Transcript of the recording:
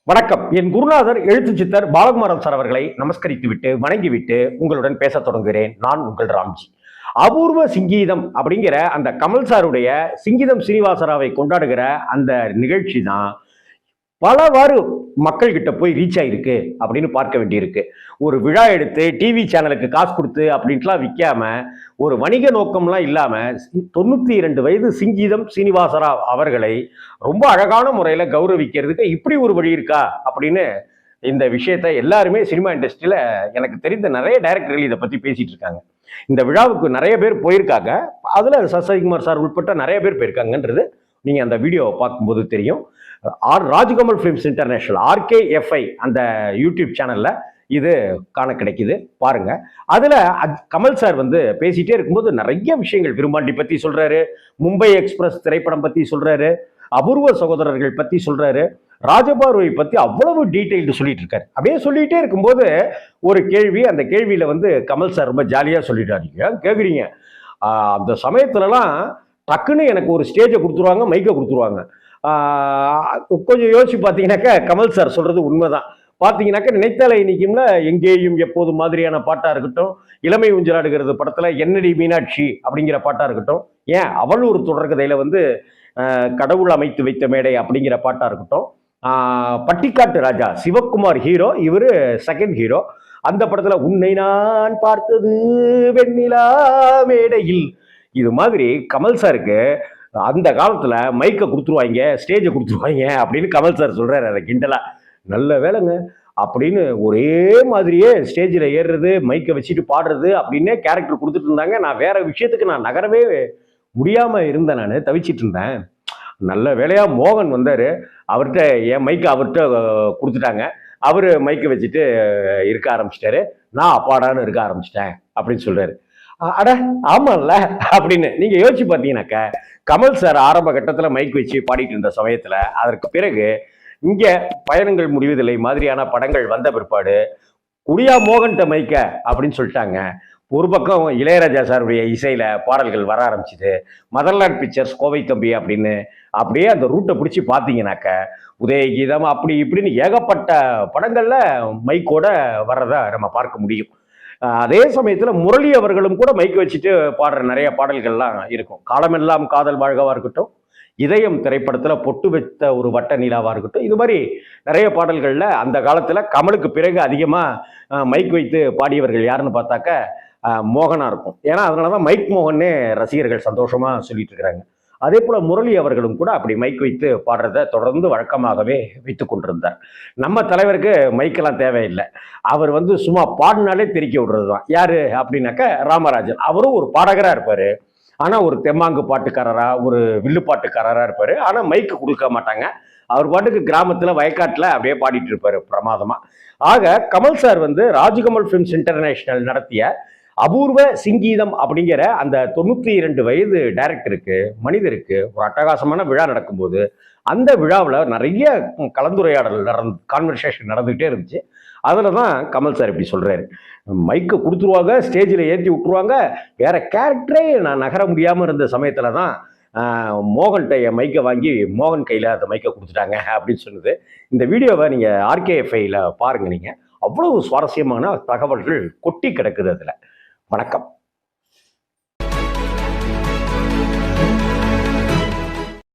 வணக்கம். என் குருநாதர் எழுத்து சித்தர் பாலகுமாரன் சார் அவர்களை நமஸ்கரித்துவிட்டு வணங்கிவிட்டு உங்களுடன் பேசத் தொடங்குகிறேன். நான் உங்கள் ராம்ஜி. அபூர்வ சிங்கீதம் அப்படிங்கிற அந்த கமல் சாருடைய சிங்கீதம் சீனிவாசராவை கொண்டாடுகிற அந்த நிகழ்ச்சி தான் பலவாறு மக்கள் கிட்ட போய் ரீச் ஆயிருக்கு அப்படின்னு பார்க்க வேண்டியிருக்கு. ஒரு விழா எடுத்து டிவி சேனலுக்கு காசு கொடுத்து அப்படின்ட்டுலாம் விற்காம, ஒரு வணிக நோக்கம்லாம் இல்லாம 92 வயது சிங்கீதம் சீனிவாசராவ் அவர்களை ரொம்ப அழகான முறையில கௌரவிக்கிறதுக்கு இப்படி ஒரு வழி இருக்கா அப்படின்னு இந்த விஷயத்த எல்லாருமே சினிமா இண்டஸ்ட்ரியில எனக்கு தெரிந்த நிறைய டைரக்டர்கள் இதை பத்தி பேசிட்டு இருக்காங்க. இந்த விழாவுக்கு நிறைய பேர் போயிருக்காங்க. அதுல சசிகுமார் சார் உட்பட்ட நிறைய பேர் போயிருக்காங்கன்றது நீங்க அந்த வீடியோவை பார்க்கும்போது தெரியும். ராஜ்கமல் ஃபிலிம்ஸ் இன்டர்நேஷனல் RKFI அந்த யூடியூப் சேனல்ல இது காண கிடைக்குது, பாருங்க. அதுல கமல் சார் வந்து பேசிட்டே இருக்கும்போது நிறைய விஷயங்கள் விரும்பாண்டி பத்தி சொல்றாரு, மும்பை எக்ஸ்பிரஸ் திரைப்படம் பத்தி சொல்றாரு, அபூர்வ சகோதரர்கள் பத்தி சொல்றாரு, ராஜபார்வை பத்தி அவ்வளவு டீட்டெயில்டு சொல்லிட்டு இருக்காரு. அப்படியே சொல்லிட்டே இருக்கும்போது ஒரு கேள்வி, அந்த கேள்வியில வந்து கமல் சார் ரொம்ப ஜாலியா சொல்லிட்டாரு. ஏன் கேக்குறீங்க, அந்த சமயத்துலலாம் டக்குன்னு எனக்கு ஒரு ஸ்டேஜை கொடுத்துருவாங்க, மைக்கை கொடுத்துருவாங்க. கொஞ்சம் யோசிச்சு பார்த்தீங்கன்னாக்கா கமல் சார் சொல்றது உண்மைதான். பார்த்தீங்கன்னாக்கா நினைத்தாலே இனிக்கும்ல எங்கேயும் எப்போது மாதிரியான பாட்டா இருக்கட்டும், இளமை ஊஞ்சலாடுகிறது படத்துல என்னடி மீனாட்சி அப்படிங்கிற பாட்டா இருக்கட்டும், ஏன் அவள் ஒரு தொடர்கதையில வந்து கடவுள் அமைத்து வைத்த மேடை அப்படிங்கிற பாட்டா இருக்கட்டும், பட்டிக்காட்டு ராஜா சிவகுமார் ஹீரோ, இவரு செகண்ட் ஹீரோ. அந்த படத்துல உன்னை நான் பார்த்தது வெண்ணிலா மேடையில், இது மாதிரி கமல் சாருக்கு அந்த காலத்துல மைக்கை கொடுத்துருவாங்க, ஸ்டேஜை கொடுத்துருவாங்க அப்படின்னு கமல் சார் சொல்றாரு. அதை கிண்டலா நல்ல வேலைங்க அப்படின்னு ஒரே மாதிரியே ஸ்டேஜில் ஏறுறது, மைக்கை வச்சுட்டு பாடுறது அப்படின்னே கேரக்டர் கொடுத்துட்டு இருந்தாங்க. நான் வேற விஷயத்துக்கு நான் நகரவே முடியாம இருந்தேன், நான் தவிச்சிட்டு இருந்தேன். நல்ல வேலையா மோகன் வந்தாரு, அவர்கிட்ட என் மைக்கை அவர்கிட்ட கொடுத்துட்டாங்க. அவரு மைக்கை வச்சுட்டு இருக்க ஆரம்பிச்சிட்டாரு. நான் அப்பாடான்னு இருக்க ஆரம்பிச்சிட்டேன் அப்படின்னு சொல்றாரு. அட ஆமாம்ல அப்படின்னு நீங்க யோசிச்சு பார்த்தீங்கன்னாக்க, கமல் சார் ஆரம்ப கட்டத்துல மைக் வச்சு பாடிட்டு இருந்த சமயத்துல, அதற்கு பிறகு இங்க பயணங்கள் முடிவதில்லை மாதிரியான படங்கள் வந்த பிற்பாடு குடியா மோகன்ட்ட மைக்க அப்படின்னு சொல்லிட்டாங்க. ஒரு பக்கம் இளையராஜா சாருடைய இசையில பாடல்கள் வர ஆரம்பிச்சுது. மதர்லாண்ட் பிக்சர்ஸ் கோவை தம்பி அப்படின்னு அப்படியே அந்த ரூட்டை பிடிச்சி பார்த்தீங்கன்னாக்க, உதயகீதம் அப்படி இப்படின்னு ஏகப்பட்ட படங்கள்ல மைக்கோட வர்றதை நம்ம பார்க்க முடியும். அதே சமயத்துல முரளி அவர்களும் கூட மைக் வச்சுட்டு பாடுற நிறைய பாடல்கள்லாம் இருக்கும். காலமெல்லாம் காதல் வாழ்கவா இருக்கட்டும், இதயம் திரைப்படத்துல பொட்டு வைத்த ஒரு வட்ட நிலாவா இருக்கட்டும், இது மாதிரி நிறைய பாடல்கள்ல அந்த காலத்துல கமலுக்கு பிறகு அதிகமா மைக் வைத்து பாடியவர்கள் யாருன்னு பார்த்தாக்க மோகனா இருக்கும். ஏன்னா அதனாலதான் மைக் மோகன்னே ரசிகர்கள் சந்தோஷமா சொல்லிட்டு இருக்கிறாங்க. அதே போல முரளி அவர்களும் கூட அப்படி மைக் வைத்து பாடுறத தொடர்ந்து வழக்கமாகவே வைத்துக் கொண்டிருந்தார். நம்ம தலைவருக்கு மைக்கெல்லாம் தேவையில்லை. அவர் வந்து சும்மா பாடினாலே தெரிக்க விடுறது தான். யாரு அப்படின்னாக்க ராமராஜன். அவரும் ஒரு பாடகரா இருப்பாரு, ஆனா ஒரு தெம்மாங்கு பாட்டுக்காரரா, ஒரு வில்லு பாட்டுக்காரரா இருப்பாரு. ஆனா மைக்கு கொடுக்க மாட்டாங்க. அவர் பாட்டுக்கு கிராமத்துல வயக்காட்டுல அப்படியே பாடிட்டு இருப்பாரு பிரமாதமா. ஆக கமல் சார் வந்து ராஜ்கமல் ஃபிலிம்ஸ் இன்டர்நேஷனல் நடத்திய அபூர்வ சிங்கீதம் அப்படிங்கிற அந்த 92 வயது டைரக்டருக்கு, மனிதருக்கு ஒரு அட்டகாசமான விழா நடக்கும்போது, அந்த விழாவில் நிறைய கலந்துரையாடல் கான்வர்சேஷன் நடந்துகிட்டே இருந்துச்சு. அதில் தான் கமல் சார் இப்படி சொல்றாரு. மைக்கை கொடுத்துருவாங்க, ஸ்டேஜில் ஏற்றி விட்டுருவாங்க, வேற கேரக்டரே நான் நகர முடியாமல் இருந்த சமயத்தில் தான் மோகன்கிட்ட என் மைக்கை வாங்கி மோகன் கையில் அந்த மைக்கை கொடுத்துட்டாங்க அப்படின்னு சொன்னது. இந்த வீடியோவை நீங்கள் RKFIல பாருங்க. நீங்கள் அவ்வளவு சுவாரஸ்யமான தகவல்கள் கொட்டி கிடக்குது அதில். வணக்கம்.